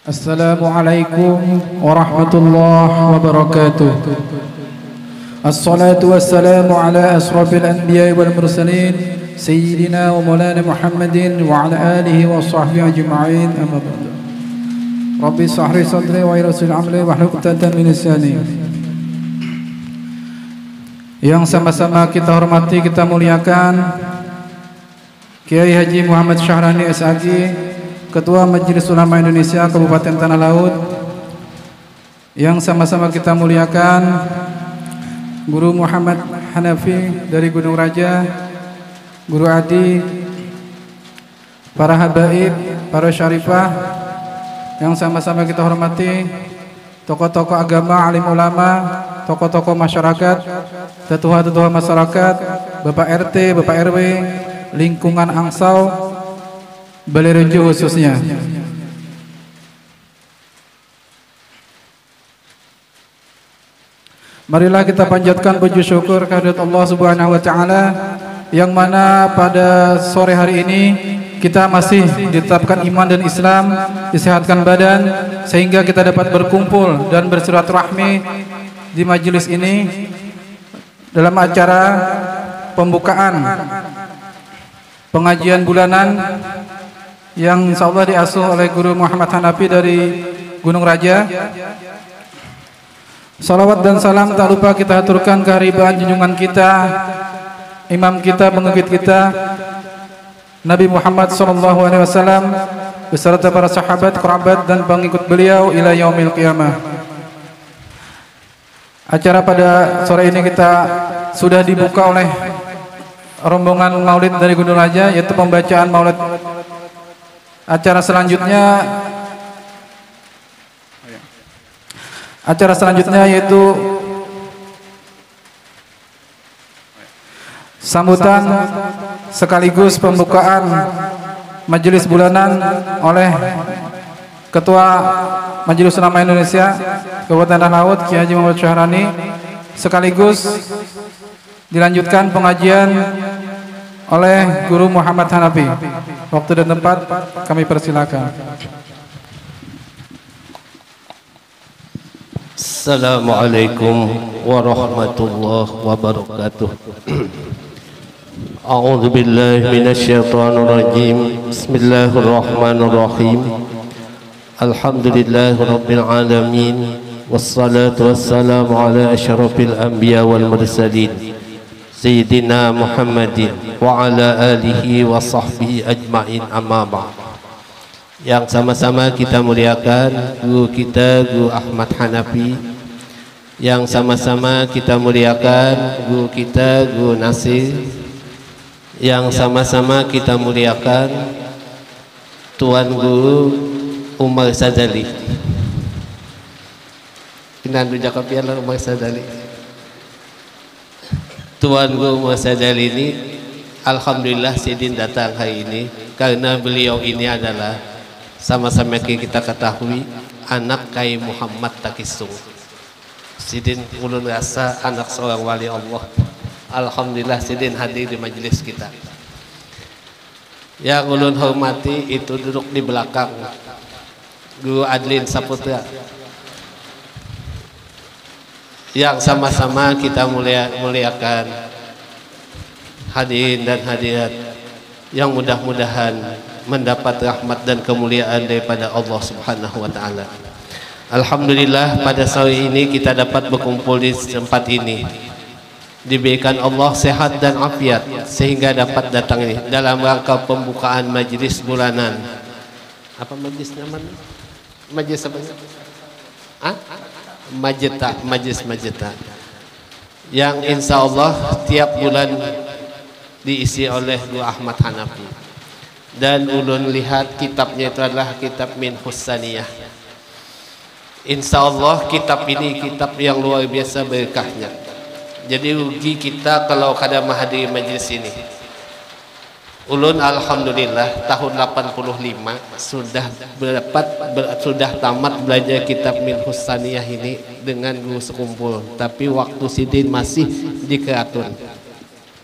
Assalamualaikum warahmatullahi wabarakatuh. Assalatu wassalamu ala asrafil anbiya wal mursalin sayyidina wa maulana Muhammadin wa ala alihi wa sahbihi ajma'in, amma ba'du. Rabbi shrah li sadri wa yassir amri wahlul 'uqdatam min lisani. Yang sama-sama kita hormati, kita muliakan Kiai Haji Muhammad Syahrani SAG, Ketua Majelis Ulama Indonesia Kabupaten Tanah Laut. Yang sama-sama kita muliakan Guru Muhammad Hanafi dari Gunung Raja, Guru Adi, para habaib, para syarifah. Yang sama-sama kita hormati tokoh-tokoh agama, alim ulama, tokoh-tokoh masyarakat, tetua-tetua masyarakat, Bapak RT, Bapak RW, lingkungan Angsau, Balerejo khususnya. Marilah kita panjatkan puji syukur kehadirat Allah Subhanahu wa taala, yang mana pada sore hari ini kita masih ditetapkan iman dan Islam, disehatkan badan, sehingga kita dapat berkumpul dan bersilaturahmi di majelis ini dalam acara pembukaan pengajian bulanan yang insyaallah diasuh oleh Guru Muhammad Hanafi dari Gunung Raja. Salawat dan salam tak lupa kita aturkan kehadiran junjungan kita, imam kita, pengikut kita, Nabi Muhammad SAW beserta para sahabat, kerabat dan pengikut beliau ila yaumil qiyamah. Acara pada sore ini kita sudah dibuka oleh rombongan maulid dari Gunung Raja, yaitu pembacaan maulid. Acara selanjutnya yaitu sambutan sekaligus pembukaan majelis bulanan oleh Ketua Majelis Ulama Indonesia Kabupaten Tanah Laut Kiai Haji Muhammad Syahrani, sekaligus dilanjutkan pengajian oleh Guru Muhammad Hanafi. Waktu dan tempat kami persilakan. Assalamualaikum warahmatullahi wabarakatuh. A'udzu billahi minasyaitonir rajim. Bismillahirrahmanirrahim. Alhamdulillahirabbil alamin, wassalatu wassalamu ala asyrafil anbiya wal mursalin Sayyidina Muhammadin wa ala alihi wa sahbihi ajma'in, amma ba'd. Yang sama-sama kita muliakan guru kita, Guru Ahmad Hanafi. Yang sama-sama kita muliakan guru kita, Guru Nasir. Yang sama-sama kita muliakan Tuan Guru Umar Sadali. Kinandu jakapian Umar Sadali. Tuan Guru Umar Sadali ini alhamdulillah Sidin datang hari ini karena beliau ini adalah sama-sama kita ketahui anak Kai Muhammad Takisung. Sidin ulun rasa anak seorang wali Allah. Alhamdulillah Sidin hadir di majelis kita. Yang ulun hormati itu duduk di belakang Guru Adlin Saputra, yang sama-sama kita muliakan hadirin dan hadirat yang mudah-mudahan mendapat rahmat dan kemuliaan daripada Allah Subhanahu wa taala. Alhamdulillah pada sore ini kita dapat berkumpul di tempat ini, diberikan Allah sehat dan afiat sehingga dapat datang ini dalam rangka pembukaan majelis bulanan. Apa majelis namanya? Majelis apa? Majelis Majeta yang insya Allah tiap bulan diisi oleh Guru Ahmad Hanafi, dan ulun lihat kitabnya itu adalah kitab Min Hussaniyah. Insya Allah kitab ini kitab yang luar biasa berkahnya. Jadi rugi kita kalau kada menghadiri majelis ini. Ulun alhamdulillah tahun 85 sudah tamat belajar kitab Min Hussaniyah ini dengan guru sekumpul, tapi waktu Sidin masih di Keratun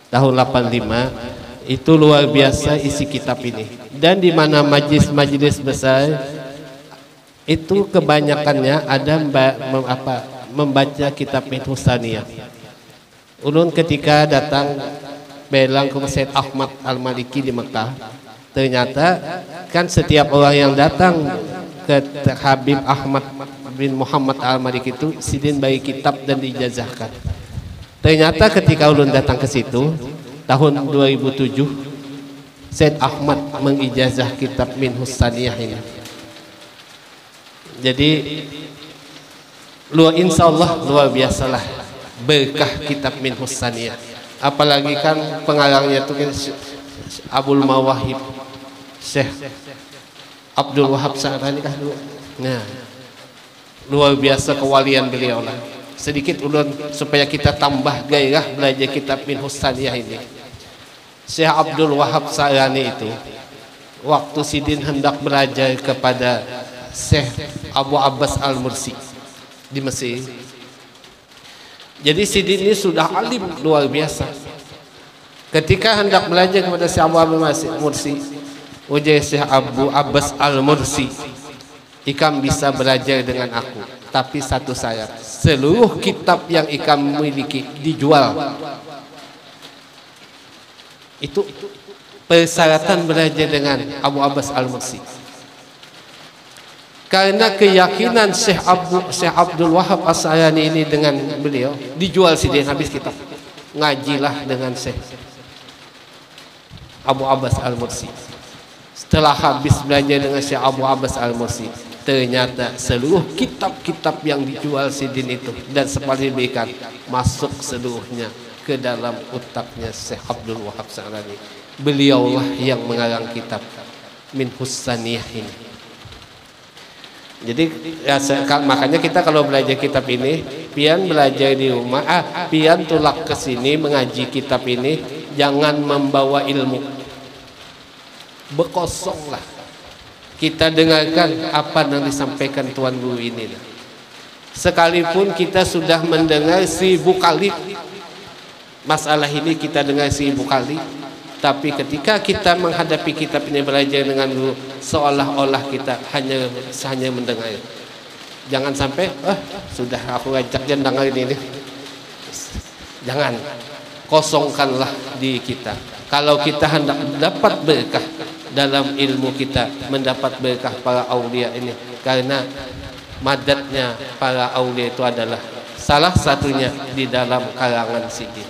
tahun 85 itu luar biasa isi kitab ini. Dan di mana majelis besar itu kebanyakannya ada membaca kitab Minhus Saniyah. Ulun ketika datang belang ke Syed Ahmad Al-Maliki di Mekah, ternyata kan setiap orang yang datang ke Habib Ahmad bin Muhammad Al-Maliki itu sidin bagi kitab dan diijazahkan. Ternyata ketika ulun datang ke situ tahun 2007, Syed Ahmad mengijazah kitab Minhus Saniyah ini. Jadi insyaallah luar biasalah berkah kitab Minhus Saniyah. Apalagi kan pengarangnya itu Abdul Mawahib Syekh Abdul Wahab Sa'rani kah dulu. Nah, luar biasa kewalian beliau lah. Sedikit ulun supaya kita tambah gairah belajar kitab Minhus Saniyah ini. Syekh Abdul Wahab Sa'rani itu waktu sidin hendak belajar kepada Syekh Abu Abbas Al-Mursi di Mesir. Jadi sidin ini sudah alim luar biasa. Ketika hendak belajar kepada Syekh Abu Abbas Al-Mursi, ujar Syekh Abu Abbas Al-Mursi, ikam bisa belajar dengan aku, tapi satu syarat, seluruh kitab yang ikam miliki dijual. Itu persyaratan belajar dengan Abu Abbas Al-Mursi. Karena keyakinan Syekh Abdul Wahab As-Sa'rani ini dengan beliau, dijual sidin habis kitab. Ngajilah dengan Syekh Abu Abbas Al-Mursi. Setelah habis belajar dengan Syekh Abu Abbas Al-Mursi, ternyata seluruh kitab-kitab yang dijual sidin itu dan separuh diberikan masuk seluruhnya ke dalam otaknya Syekh Abdul Wahab Sa'rani. Beliaulah yang mengarang kitab Minhus Saniyah ini. Jadi ya, makanya kita kalau belajar kitab ini, pian belajar di rumah, pian tulak ke sini mengaji kitab ini, jangan membawa ilmu. Bekosonglah. Kita dengarkan apa yang disampaikan Tuan Guru ini. Sekalipun kita sudah mendengar 1000 kali masalah ini, kita dengar 1000 kali, tapi ketika kita menghadapi kitab ini belajar dengan guru, seolah-olah kita hanya mendengar. Jangan sampai sudah aku ajak jangan dengar ini. Jangan, kosongkanlah diri kita. Kalau kita hendak dapat berkah dalam ilmu kita, mendapat berkah para aulia ini, karena madatnya para aulia itu adalah salah satunya di dalam karangan sidin.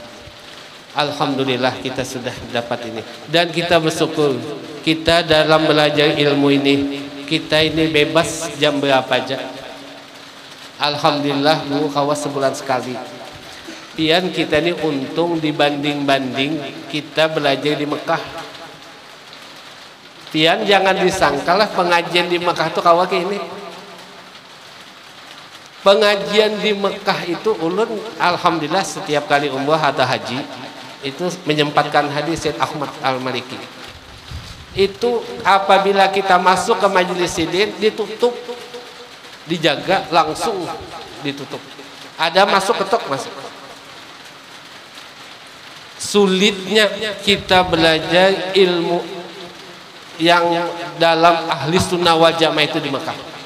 Alhamdulillah kita sudah dapat ini, dan kita bersyukur kita dalam belajar ilmu ini, kita ini bebas jam berapa aja. Alhamdulillah guru kawas sebulan sekali. Pian kita ini untung dibanding kita belajar di Mekah. Pian jangan disangkalah pengajian di Mekah itu kawa ini. Pengajian di Mekah itu ulun alhamdulillah setiap kali umrah atau haji itu menyempatkan hadis Syed Ahmad Al-Maliki. Itu apabila kita masuk ke majelis sidin ditutup, dijaga, langsung ditutup. Ada masuk ketok masuk. Sulitnya kita belajar ilmu yang dalam ahli sunnah wal jamaah itu di Mekah.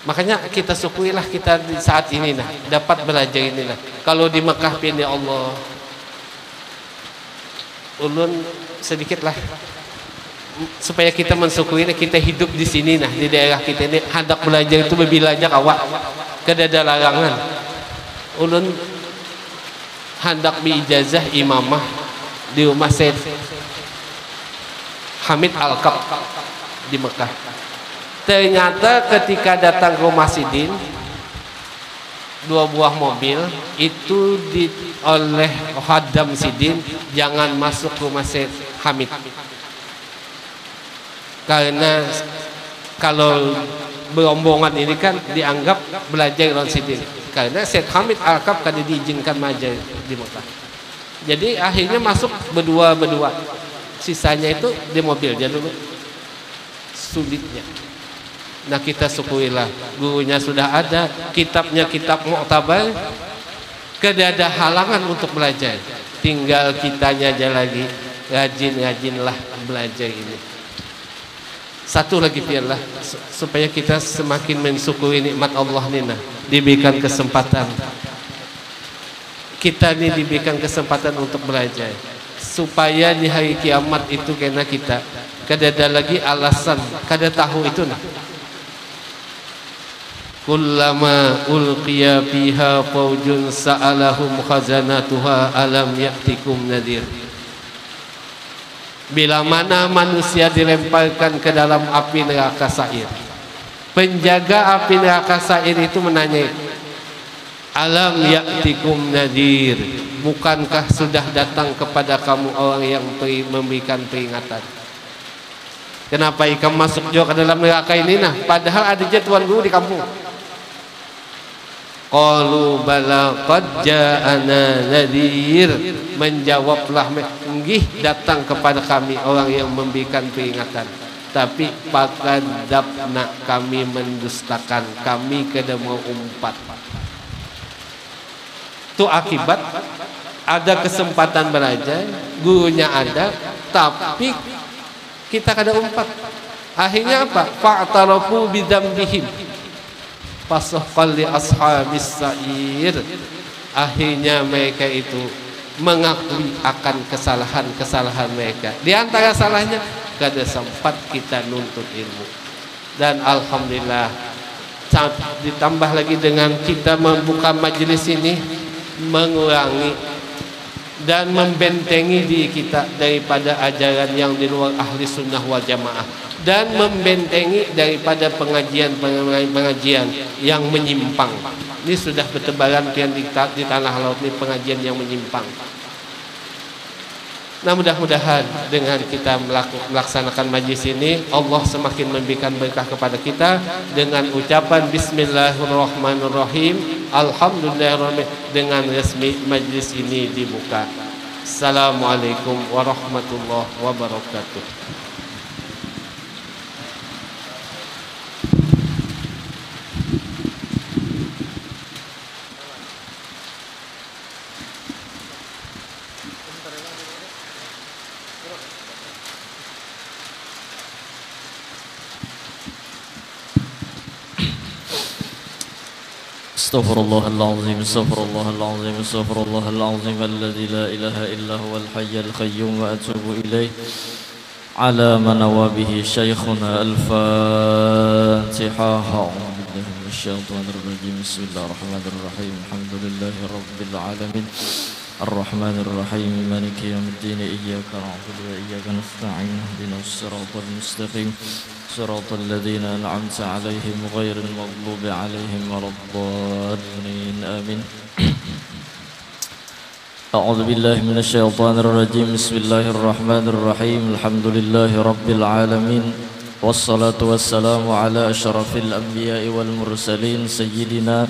Makanya kita syukurilah kita di saat ini nah dapat belajar ini nah. Kalau di Mekah pilih Allah, ulun sedikitlah supaya kita mensyukuri kita hidup di sini nah di daerah kita ini hendak belajar itu bebilanya awak kedada larangan. Ulun hendak biijazah imamah di rumah Syed Hamid Al-Kab di Mekah. Ternyata ketika datang ke rumah sidin, 2 buah mobil itu oleh hadam sidin, jangan masuk ke rumah Syed Hamid, karena kalau berombongan ini kan dianggap belajar lawan sidin, karena Syed Hamid Al-Kab kan diizinkan majar di Mekah. Jadi akhirnya masuk berdua, sisanya itu di mobil aja dulu. Sulitnya. Nah kita syukurilah gurunya sudah ada, kitabnya kitab mu'tabar, tidak ada halangan untuk belajar, tinggal kitanya aja lagi rajin-rajinlah belajar ini. Satu lagi biarlah supaya kita semakin mensyukuri nikmat Allah ni nah, diberikan kesempatan. Kita ni diberikan kesempatan untuk belajar supaya di hari kiamat itu kena kita kada ada lagi alasan kada tahu itu nah. Kullama ulqiya fiha faujun sa'alahum khazanatuha alam ya'tikum nadir. Bila mana manusia dilemparkan ke dalam api neraka sa'ir, penjaga api neraka sa'ir itu menanya, alam ya'tikum nadir, bukankah sudah datang kepada kamu orang yang memberikan peringatan? Kenapa kamu masuk juga ke dalam neraka ini nah? Padahal ada je tuan guru di kampung. Qalu bala qad ja'ana nadir, menjawablah, nggih datang kepada kami orang yang memberikan peringatan, tapi pakadabna, kami mendustakan, kami kada mau umpat. Itu akibat ada kesempatan belajar, gurunya ada, tapi kita kada umpat. Akhirnya apa? Fa'tarafu bidzambihim fasahqal li ashabis sa'ir. Akhirnya mereka itu mengakui akan kesalahan-kesalahan mereka. Di antara salahnya kada sempat kita nuntut ilmu. Dan alhamdulillah ditambah lagi dengan kita membuka majelis ini, mengurangi dan membentengi diri kita daripada ajaran yang di luar ahli sunnah wal jamaah, dan membentengi daripada pengajian yang menyimpang. Ini sudah bertebaran di tanah laut, ini pengajian yang menyimpang. Nah, mudah-mudahan dengan kita melaksanakan majlis ini, Allah semakin memberikan berkah kepada kita dengan ucapan Bismillahirrahmanirrahim. Alhamdulillahirrahmanirrahim. Dengan resmi majlis ini dibuka. Assalamualaikum warahmatullahi wabarakatuh. استغفر الله العظيم استغفر الله العظيم استغفر الله العظيم الذي لا إله إلا هو الحي القيوم وأتوب إليه على من نوى به شيخنا. الفاتحة. أعوذ بالله من الشيطان الرجيم. بسم الله الرحمن الرحيم. الحمد لله رب العالمين الرحمن الرحيم مالك يوم الدين إياك نعبد وإياك نستعين اهدنا الصراط المستقيم صراط الذين أنعمت عليهم غير المغضوب عليهم ولا الضالين آمين. أعوذ بالله من الشيطان الرجيم. بسم الله الرحمن الرحيم. الحمد لله رب العالمين والصلاة والسلام على أشرف الأنبياء والمرسلين سيدنا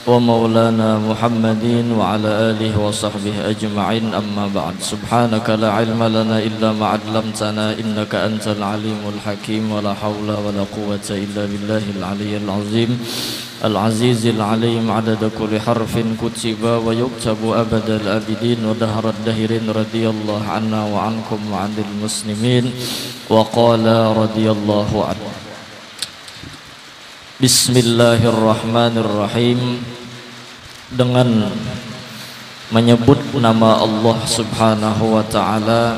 ومولانا محمد وعلى آله وصحبه أجمعين. أما بعد. سبحانك لا علم لنا إلا ما علمتنا إنك أنت العليم الحكيم ولا حول ولا قوة إلا بالله العلي العظيم العزيز العليم عدد كل حرف كتب ويكتب أبد الآبدين ودهر الدهرين رضي الله عنا وعنكم وعن المسلمين وقال رضي الله عنه. Bismillahirrahmanirrahim. Dengan menyebut nama Allah Subhanahu wa ta'ala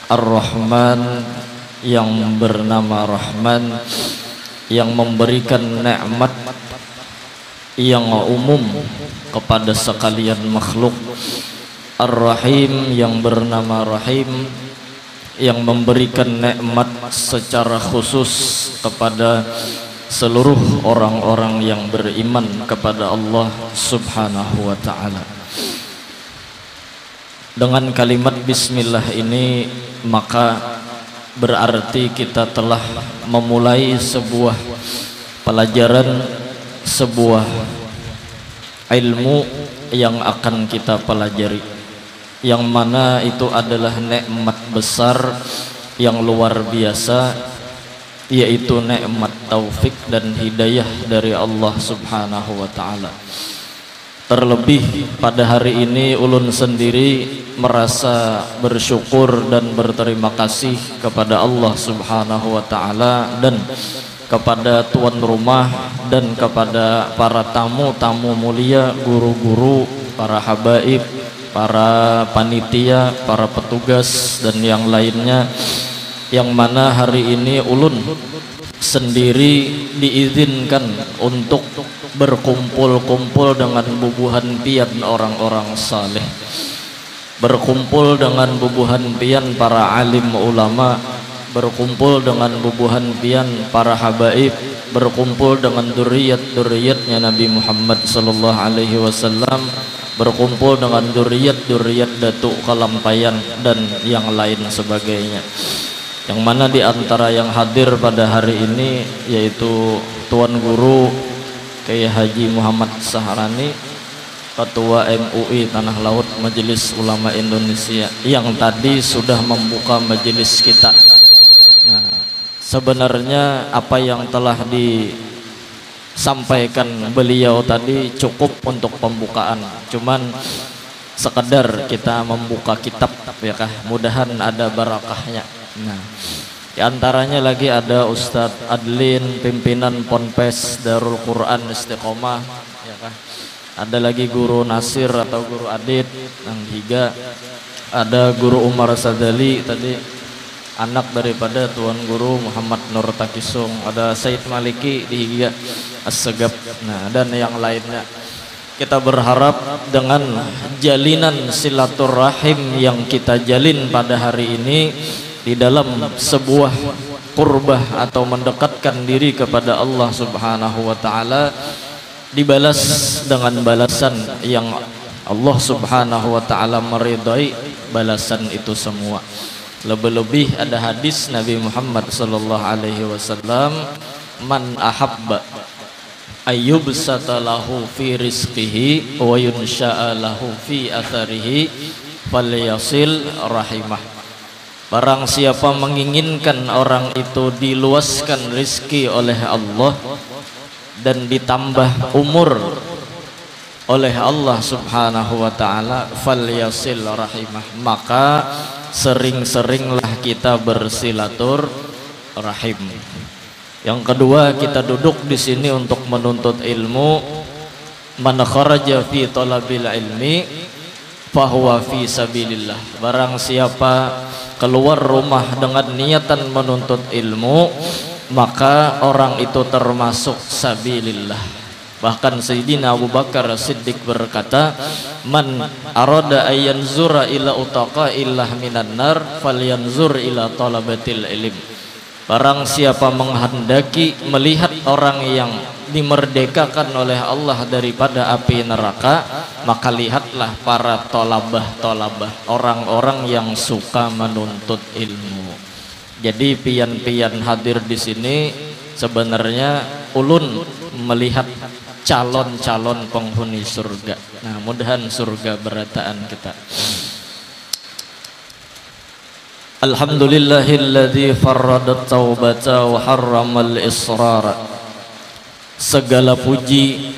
Ar-Rahman, yang bernama Rahman, yang memberikan nikmat yang umum kepada sekalian makhluk. Ar-Rahim, yang bernama Rahim, yang memberikan nikmat secara khusus kepada seluruh orang-orang yang beriman kepada Allah Subhanahu wa ta'ala. Dengan kalimat bismillah ini, maka berarti kita telah memulai sebuah pelajaran, sebuah ilmu yang akan kita pelajari, yang mana itu adalah nikmat besar yang luar biasa, yaitu nikmat taufik dan hidayah dari Allah Subhanahu wa ta'ala. Terlebih pada hari ini ulun sendiri merasa bersyukur dan berterima kasih kepada Allah Subhanahu wa taala dan kepada tuan rumah dan kepada para tamu-tamu mulia, guru-guru, para habaib, para panitia, para petugas dan yang lainnya, yang mana hari ini ulun sendiri diizinkan untuk berkumpul-kumpul dengan bubuhan pian orang-orang saleh, berkumpul dengan bubuhan pian para alim ulama, berkumpul dengan bubuhan pian para habaib, berkumpul dengan dzurriyyat-dzurriyyatnya Nabi Muhammad sallallahu alaihi wasallam, berkumpul dengan dzurriyyat-dzurriyyat Datuk Kalampayan dan yang lain sebagainya. Yang mana di antara yang hadir pada hari ini yaitu Tuan Guru Kiai Haji Muhammad Sahrani, Ketua MUI Tanah Laut Majelis Ulama Indonesia, yang tadi sudah membuka majelis kita. Nah, sebenarnya apa yang telah disampaikan beliau tadi cukup untuk pembukaan. Cuman sekedar kita membuka kitab ya kah, mudahan ada barakahnya. Nah, di antaranya lagi ada Ustadz Adlin, pimpinan Ponpes Darul Quran Istiqomah ya kah. Ada lagi Guru Nasir atau Guru Adit yang tiga. Ada Guru Umar Sadali tadi, anak daripada Tuan Guru Muhammad Nur Takisung. Ada Said Maliki di Higa As-Segap. Nah, dan yang lainnya. Kita berharap dengan jalinan silaturahim yang kita jalin pada hari ini di dalam sebuah qurbah atau mendekatkan diri kepada Allah Subhanahu wa taala, dibalas dengan balasan yang Allah Subhanahu wa taala meridai balasan itu semua. Lebih-lebih ada hadis Nabi Muhammad sallallahu alaihi wasallam, man ahabba ayyubsata lahu fi rizqihi wa yunsha'a lahu fi atharihi falyasil rahimah. Barang siapa menginginkan orang itu diluaskan rizki oleh Allah dan ditambah umur oleh Allah Subhanahu wa taala, falyasil rahimah, maka sering-seringlah kita bersilaturahim. Yang kedua, kita duduk di sini untuk menuntut ilmu. Man kharaja fi talabil ilmi fahuwa fi sabilillah. Barang siapa keluar rumah dengan niatan menuntut ilmu, maka orang itu termasuk sabilillah. Bahkan Sayyidina Abu Bakar Siddiq berkata, man arada ayanzura ila utaqa illah minan nar falyanzur ila talabatil ilm. Barang siapa menghendaki melihat orang yang dimerdekakan oleh Allah daripada api neraka, maka lihatlah para tolabah, orang-orang yang suka menuntut ilmu. Jadi pian-pian hadir di sini sebenarnya ulun melihat calon-calon penghuni surga. Nah, mudahan surga berataan kita. Alhamdulillahilladzi farrada taubata wa harramal israr. Segala puji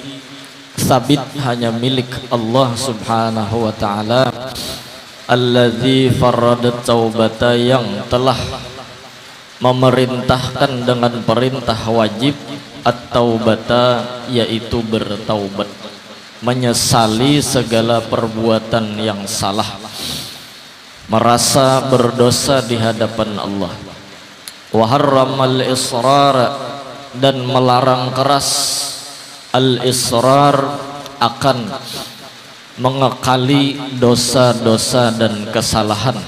sabit hanya milik Allah Subhanahu wa taala, alladzi farrada taubata, yang telah memerintahkan dengan perintah wajib at-taubata, yaitu bertaubat, menyesali segala perbuatan yang salah, merasa berdosa di hadapan Allah. Wa harramal israr, dan melarang keras al-israr, akan mengekali dosa-dosa dan kesalahan.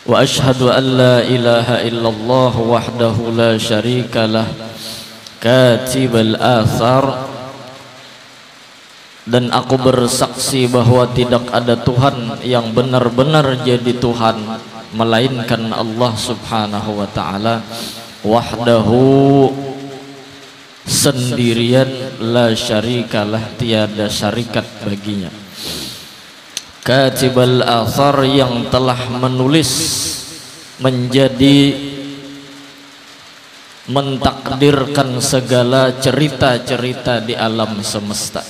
Wa asyhadu an la ilaha illallah wahdahu la syarikalah katibal athar, dan aku bersaksi bahwa tidak ada Tuhan yang benar-benar jadi Tuhan melainkan Allah Subhanahu wa taala, wahdahu, sendirian, la syarikalah, tiada syarikat baginya. Katibal athar, yang telah menulis, menjadi, mentakdirkan segala cerita-cerita di alam semesta.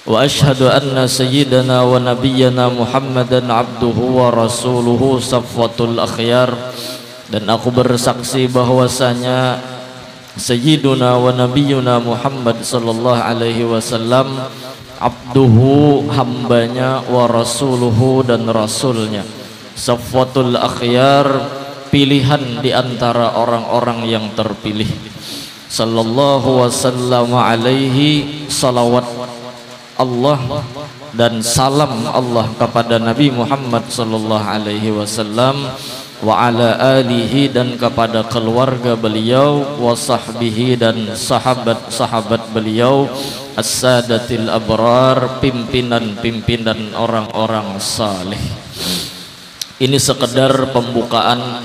wa asyhadu anna sayyidana wa nabiyyana Muhammadan abduhu wa rasuluhu safwatul akhyar. Dan aku bersaksi bahwasanya sayyiduna wa nabiyyuna Muhammad sallallahu alaihi wasallam abduhu, hambanya, wa rasuluhu, dan rasulnya, safwatul akhyar, pilihan di antara orang-orang yang terpilih. Sallallahu wasallam alaihi, salawat Allah dan salam Allah kepada Nabi Muhammad sallallahu alaihi wasallam, wa ala alihi, dan kepada keluarga beliau, wa sahbihi, dan sahabat-sahabat beliau, as-sadatil abrar, pimpinan-pimpinan orang-orang saleh. Ini sekedar pembukaan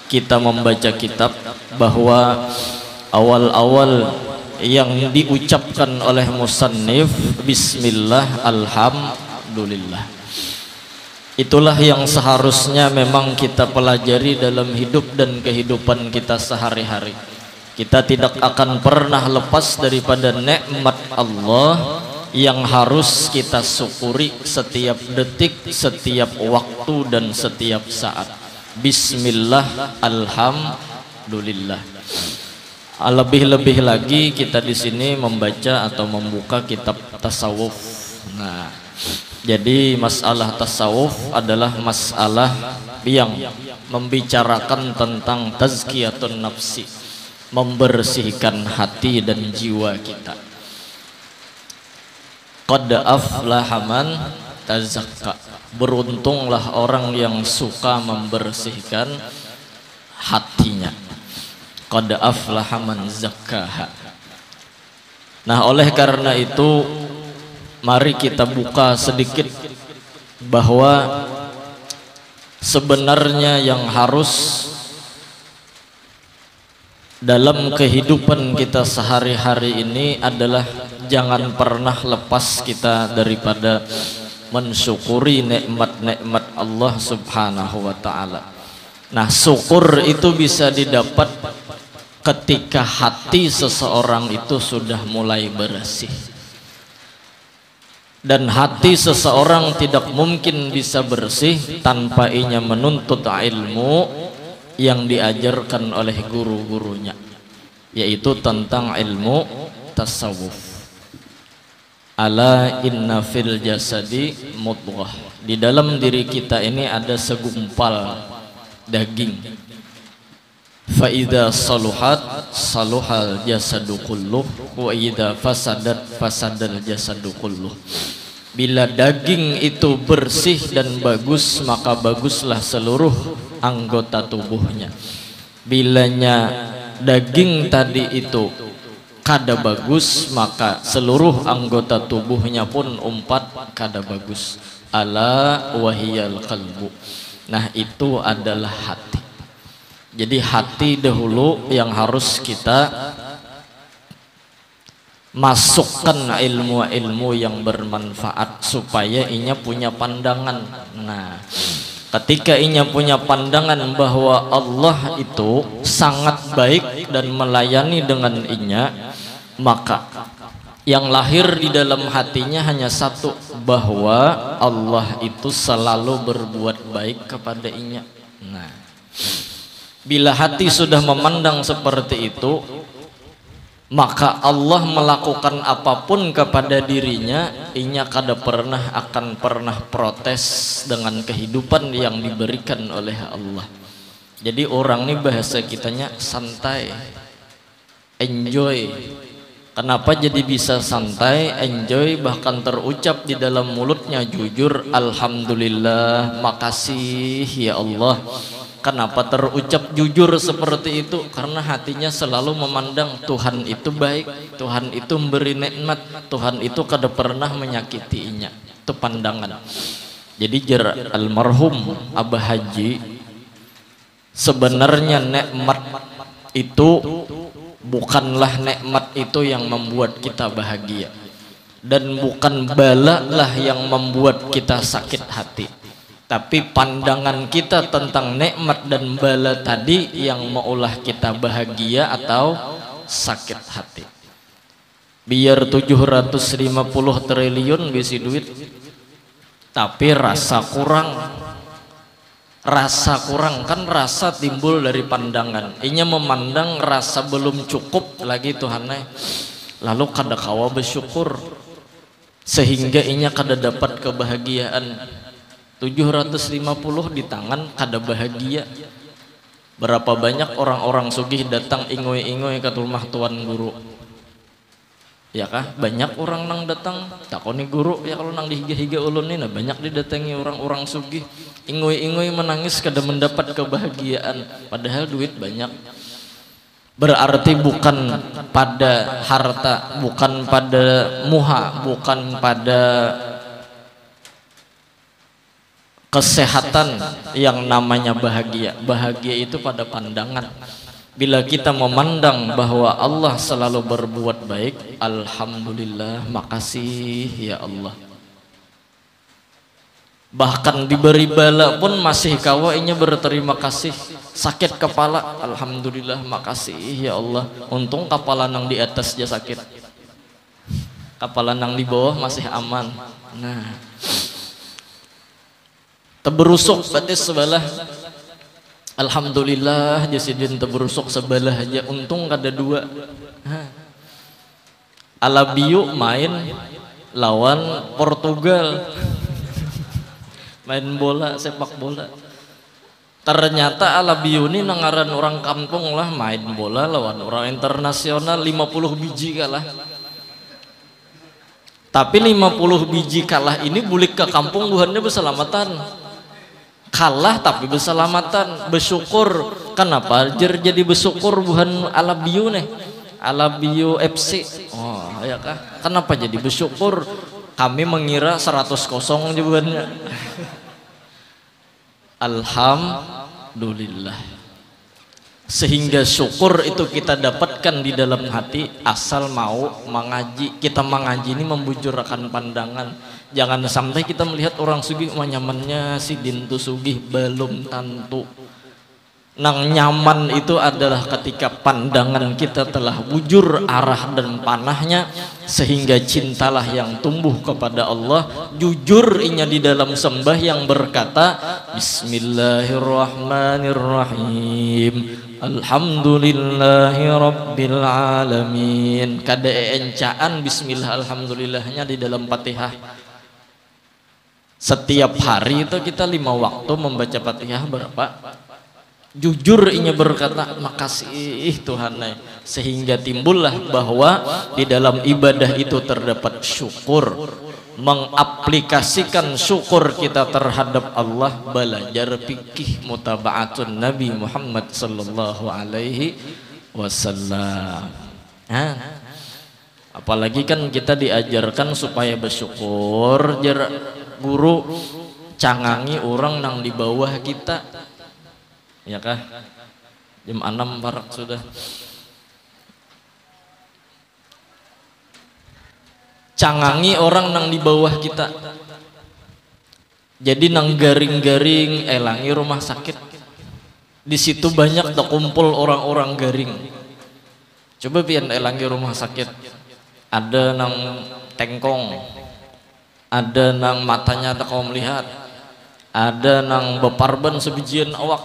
kita membaca kitab, bahwa awal-awal yang diucapkan oleh musannif bismillah alhamdulillah, itulah yang seharusnya memang kita pelajari dalam hidup dan kehidupan kita sehari-hari. Kita tidak akan pernah lepas daripada nikmat Allah yang harus kita syukuri setiap detik, setiap waktu, dan setiap saat. Bismillah alhamdulillah. Lebih-lebih lagi kita di sini membaca atau membuka kitab tasawuf. Nah, jadi masalah tasawuf adalah masalah yang membicarakan tentang tazkiyatun nafsi, membersihkan hati dan jiwa kita. Qad aflaha man tazakka, beruntunglah orang yang suka membersihkan hatinya. Qad aflaha man zakkaha. Nah, oleh karena itu mari kita buka sedikit bahwa sebenarnya yang harus dalam kehidupan kita sehari-hari ini adalah jangan pernah lepas kita daripada mensyukuri nikmat-nikmat Allah Subhanahu wa taala. Nah, syukur itu bisa didapat ketika hati seseorang itu sudah mulai bersih. Dan hati seseorang tidak mungkin bisa bersih tanpa ia menuntut ilmu yang diajarkan oleh guru-gurunya, yaitu tentang ilmu tasawuf. Ala inna fil jasadi mudghah, di dalam diri kita ini ada segumpal daging. Fa idza saluhat saluhal jasadu kulluh wa idza fasadat fasadal jasadu kulluh. Bila daging itu bersih dan bagus, maka baguslah seluruh anggota tubuhnya. Bilanya daging tadi itu kada bagus, maka seluruh anggota tubuhnya pun kada bagus. Ala wahiyal qalbu. Nah, itu adalah hati. Jadi hati dahulu yang harus kita masukkan ilmu-ilmu yang bermanfaat supaya inya punya pandangan. Nah, ketika inya punya pandangan bahwa Allah itu sangat baik dan melayani dengan inya, maka yang lahir di dalam hatinya hanya satu, bahwa Allah itu selalu berbuat baik kepada inya. Nah, bila hati sudah memandang seperti itu, maka Allah melakukan apapun kepada dirinya, inya kada akan pernah protes dengan kehidupan yang diberikan oleh Allah. Jadi orang ini bahasa kitanya santai, enjoy. Kenapa jadi bisa santai, enjoy, bahkan terucap di dalam mulutnya jujur, alhamdulillah, makasih ya Allah. Kenapa terucap jujur seperti itu? Karena hatinya selalu memandang Tuhan itu baik, Tuhan itu memberi nikmat, Tuhan itu kada pernah menyakitinya. Itu pandangan. Jadi almarhum Abah Haji, sebenarnya nikmat itu bukanlah nikmat itu yang membuat kita bahagia, dan bukan bala lah yang membuat kita sakit hati. Tapi pandangan kita tentang nikmat dan bala tadi yang maulah kita bahagia atau sakit hati. biar 750 triliun bisi duit, tapi rasa kurang kan rasa timbul dari pandangan. Inya memandang rasa belum cukup lagi Tuhannya, lalu kada kawa bersyukur sehingga inya kada dapat kebahagiaan. 750 di tangan kada bahagia. Berapa banyak orang-orang sugih datang ingoy-ingoy ke rumah tuan guru, ya kah? Banyak orang nang datang takoni guru ya, kalau nang dihiga-higa ulun ini nah banyak didatangi orang-orang sugih ingoy-ingoy menangis kada mendapat kebahagiaan padahal duit banyak. Berarti bukan pada harta, bukan pada muha, bukan pada kesehatan yang namanya bahagia. Bahagia itu pada pandangan. Bila kita memandang bahwa Allah selalu berbuat baik, alhamdulillah, makasih ya Allah. Bahkan diberi bala pun masih kawainya berterima kasih. Sakit kepala, alhamdulillah, makasih ya Allah. Untung kepala nang di atas aja sakit, kepala nang di bawah masih aman. Nah, teberusuk berarti sebelah, alhamdulillah jasidin teberusuk sebelah aja, untung kada dua. Alabiu main lawan Portugal, main bola, sepak bola. Ternyata Alabiu ini nangaran orang kampung lah, main bola lawan orang internasional 50 biji kalah. Tapi 50 biji kalah ini bulik ke kampung buhannya berselamatan. Kalah tapi berselamatan, bersyukur. Kenapa jadi bersyukur buhan Alabiu nih, Alabiu FC? Oh ya kah? Kenapa jadi bersyukur? Kami mengira 100-0 jawabannya. Alhamdulillah. Sehingga syukur itu kita dapatkan di dalam hati asal mau mengaji. Kita mengaji ini membujurkan pandangan. Jangan sampai kita melihat orang sugih nyamannya si dintu sugih belum tentu. Nang nyaman itu adalah ketika pandangan kita telah bujur arah dan panahnya, sehingga cintalah yang tumbuh kepada Allah. Jujur inya di dalam sembah yang berkata Bismillahirrahmanirrahim, Alhamdulillahi Rabbil Alamin. Kada encaan bismillah alhamdulillahnya di dalam Fatihah. Setiap hari itu kita 5 waktu membaca Fatihah berapa? Jujur inya berkata makasih Tuhan, sehingga timbullah bahwa di dalam ibadah itu terdapat syukur. Mengaplikasikan syukur kita terhadap Allah, belajar fikih mutabaatun Nabi Muhammad sallallahu alaihi wasallam. Apalagi kan kita diajarkan supaya bersyukur. Guru cangangi orang nang di bawah kita, ya kah? Jam 6 barak sudah. Cangangi orang nang di bawah kita. Jadi nang garing-garing elangi rumah sakit. Di situ banyak terkumpul orang-orang garing. Coba pian elangi rumah sakit. Ada nang tengkong, ada nang matanya tak kau melihat, ada nang beparban sebijian awak.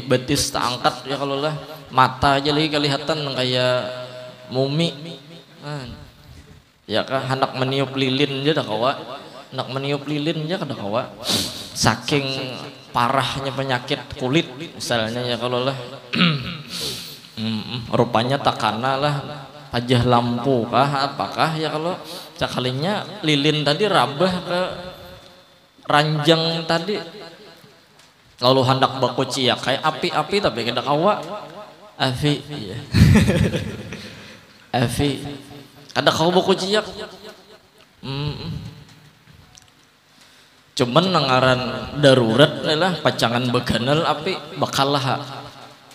Betis tak angkat ya, kalau lah mata aja lagi kelihatan kayak mumi. Ya kah, hendak meniup lilin aja dah kawa, hendak meniup lilin aja kada kawa. Saking parahnya penyakit kulit misalnya ya, kalau lah rupanya takana lah pajah lampu kah apakah ya, kalau sekalinya lilin tadi rabah ke ranjang tadi. Kalau hendak baku ciak kayak api-api tapi kada kawa. Afi iya. Afi kada kawa baku ciak. Cuman nangaran darurat lah pacangan beganal api bakalah.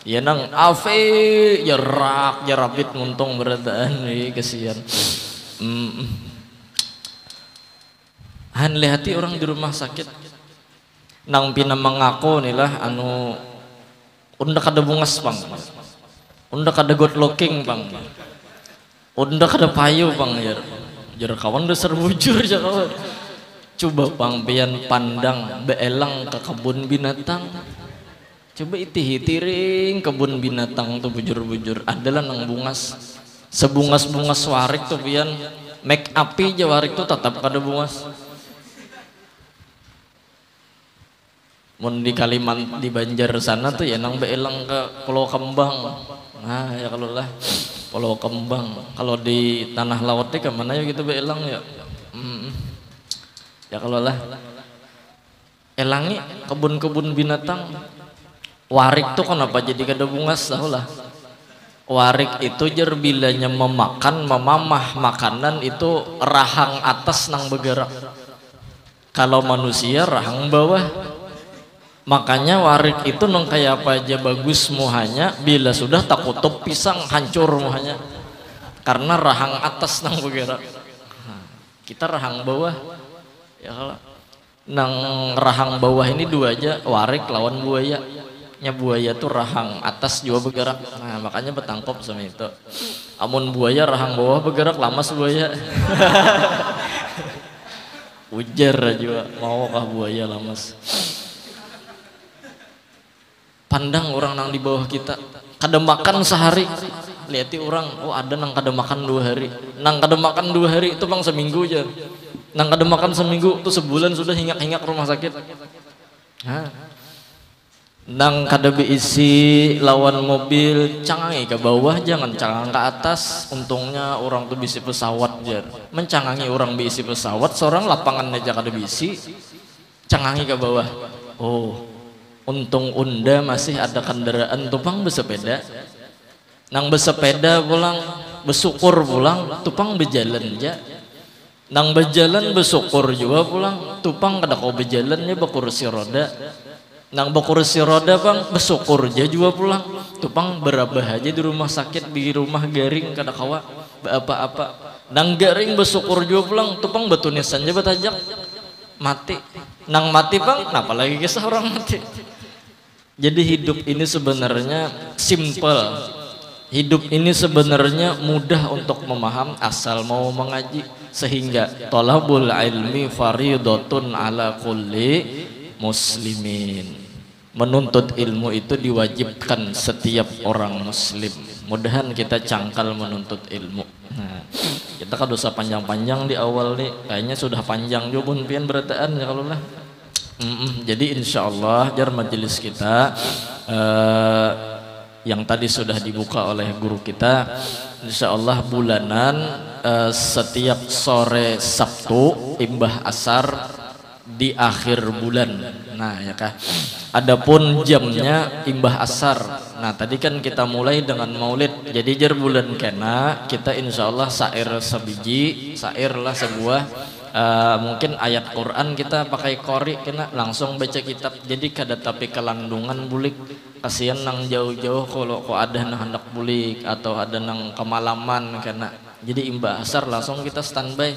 Ya nang afi jerak jerabit nguntung beradaan kesian. Han lihati orang di rumah sakit nang pina mengaku nih lah anu undak ada bungas bang, undak ada good looking bang, Udah kada payu bang jar kawan dasar bujur ya kawan. Coba bang pian pandang beelang ke kebun binatang. Coba hitiring kebun binatang tuh bujur-bujur adalah nang bungas. Sebungas-bungas warik tuh pian make api aja warik tuh tetap kada bungas. Mun di Kalimantan di Banjar sana tuh ya nang beelang ke Pulau Kembang. Nah ya kalau lah Pulau Kembang. Kalau di tanah lautnya kemana ya gitu beelang ya. Ya kalau lah elangi kebun-kebun binatang. Warik tuh kenapa jadi kada bungas tahu lah. Warik itu jer bilanya memakan memamah makanan itu rahang atas nang bergerak. Kalau manusia rahang bawah. Makanya warik itu nong kayak apa aja bagus muhanya bila sudah tak kutup pisang hancur muhanya karena rahang atas nang bergerak. Kita rahang bawah ya kalau nang rahang bawah ini dua aja warik lawan buaya. Nya buaya tuh rahang atas juga bergerak. Nah makanya betangkop sama itu. Amun buaya rahang bawah bergerak lamas buaya. Ujar juga maukah buaya lamas. Pandang orang nang di bawah kita kada makan sehari liati orang oh ada nang kada makan 2 hari nang kada makan 2 hari itu bang seminggu aja nang kada makan seminggu tuh sebulan sudah hingak-hingak rumah sakit. Nang kada beisi lawan mobil cangangi ke bawah jangan cangang ke atas untungnya orang tuh bisi pesawat jar mencangangi orang bisi pesawat seorang lapangan aja kada bisi cangangi ke bawah. Oh untung unda masih ada kendaraan tupang bersepeda. Nang bersepeda pulang bersyukur pulang tupang berjalan aja. Nang berjalan bersyukur juga pulang tupang kada kau berjalannya berkursi roda. Nang berkursi roda bang bersyukur aja juga pulang tupang berabah aja di rumah sakit di rumah garing kada kawa apa-apa. Nang garing bersyukur juga pulang tupang betunisan aja betajak mati. Nang mati bang kenapa lagi kisah orang mati. Jadi hidup ini sebenarnya simple. Hidup ini sebenarnya mudah untuk memaham asal mau mengaji. Sehingga thalabul ilmi faridatun ala kulli muslimin. Menuntut ilmu itu diwajibkan setiap orang muslim. Mudahan kita cangkal menuntut ilmu. Nah, kita kan dosa panjang-panjang di awal nih. Kayaknya sudah panjang juga pun pian berataan ya kalau lah. Jadi insya Allah jar majelis kita yang tadi sudah dibuka oleh guru kita, insya Allah bulanan setiap sore Sabtu imbah asar di akhir bulan. Nah ya kah. Adapun jamnya imbah asar. Nah tadi kan kita mulai dengan maulid. Jadi jar bulan kena kita insya Allah sair sebiji, sair lah sebuah. Mungkin ayat Quran kita pakai kori kena langsung baca kitab jadi kada tapi kelandungan bulik kasihan nang jauh-jauh kalau ada nang hendak bulik atau ada nang kemalaman kena jadi imbah asar langsung kita standby.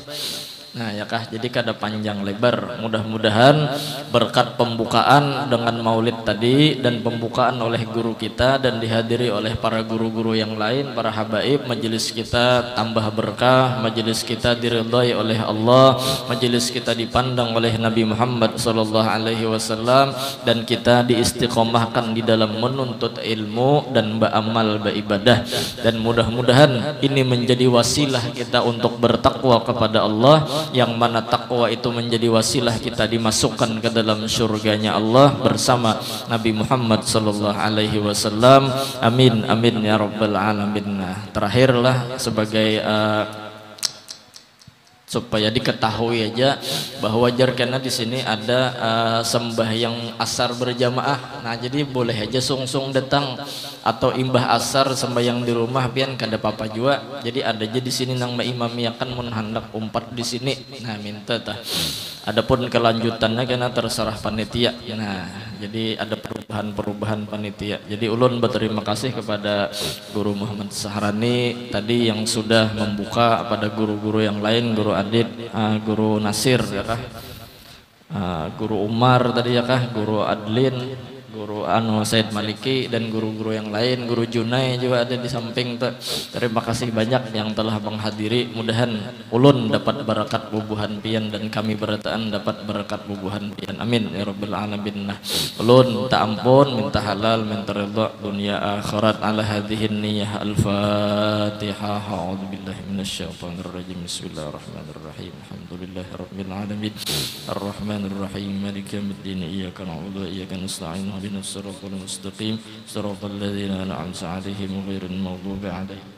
Nah ya kah jadi kada panjang lebar mudah-mudahan berkat pembukaan dengan maulid tadi dan pembukaan oleh guru kita dan dihadiri oleh para guru-guru yang lain para habaib majelis kita tambah berkah majelis kita diridhai oleh Allah majelis kita dipandang oleh Nabi Muhammad SAW dan kita diistiqomahkan di dalam menuntut ilmu dan beramal beribadah dan mudah-mudahan ini menjadi wasilah kita untuk bertakwa kepada Allah yang mana takwa itu menjadi wasilah kita dimasukkan ke dalam surganya Allah bersama Nabi Muhammad SAW. Amin amin ya rabbal alamin. Nah, terakhirlah sebagai supaya diketahui aja bahwa jar karena di sini ada sembahyang asar berjamaah. Nah jadi boleh aja sung-sung datang atau imbah asar sembahyang di rumah pian kada apa-apa juga. Jadi ada aja di sini nang maimamiakan mun hendak umpat di sini. Nah minta tah. Adapun kelanjutannya karena terserah panitia. Nah jadi ada perubahan panitia. Jadi ulun berterima kasih kepada Guru Muhammad Sahrani tadi yang sudah membuka pada guru-guru yang lain, Guru Adit, Guru Nasir ya kah, Guru Umar tadi ya kah, Guru Adlin Guru Said Maliki dan guru-guru yang lain, Guru Junai juga ada di samping tuh. Terima kasih banyak yang telah menghadiri. Mudahan ulun dapat barakat bubuhan pian dan kami berataan dapat barakat bubuhan pian. Amin ya rabbal alamin. Nah, ulun minta ampun, minta halal, minta ridha dunia akhirat ala hadhihi niyyah. Al-Fatihah. A'udzubillahi minasyaitonir rajim. Bismillahirrahmanirrahim. Alhamdulillahirabbil alamin. Arrahmanirrahim. Maliki yaumiddin. Iyyaka na'budu wa iyyaka nasta'in. اهدنا الصراط المستقيم صراط الذين أنعمت عليهم غير المغضوب عليهم.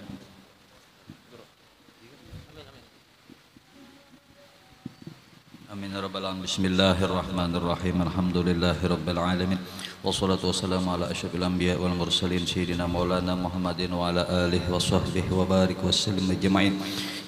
آمين يا رب العالمين. بسم الله الرحمن الرحيم. الحمد لله رب العالمين والصلاة والسلام على أشرف الأنبياء والمرسلين سيدنا مولانا محمد وعلى آله وصحبه وبارك وسلم أجمعين.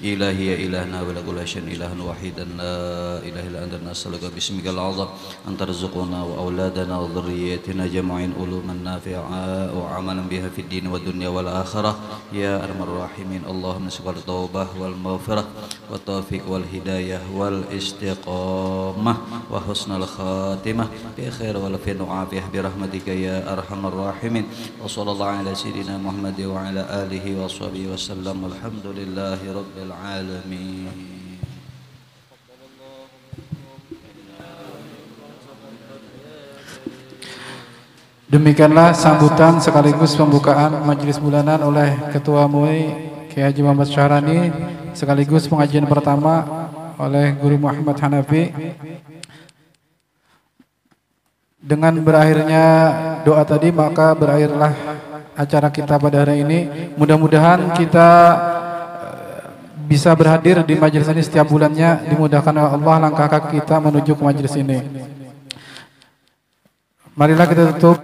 إلهي يا إلهنا ولا كل شيء إله وحيدا لا إله إلا أنت نسألك باسمك الأعظم أن ترزقنا وأولادنا وذريتنا جمعين علوما نافعة وعملا بها في الدين والدنيا والآخرة يا أرحم الراحمين. اللهم نسألك التوبة والمغفرة والتوفيق والهداية والاستقامة وحسن الخاتمة بخير والعافية وعافية برحمتك يا أرحم الراحمين. وصلى الله على سيدنا محمد وعلى آله وصحبه وسلم. والحمد لله رب العالمين. Demikianlah sambutan sekaligus pembukaan majelis bulanan oleh Ketua MUI Kiai Haji Muhammad Syahrani, sekaligus pengajian pertama oleh Guru Muhammad Hanafi. Dengan berakhirnya doa tadi, maka berakhirlah acara kita pada hari ini. Mudah-mudahan kita bisa berhadir di majelis ini setiap bulannya. Dimudahkan oleh Allah langkah kaki kita menuju ke majelis ini. Marilah kita tutup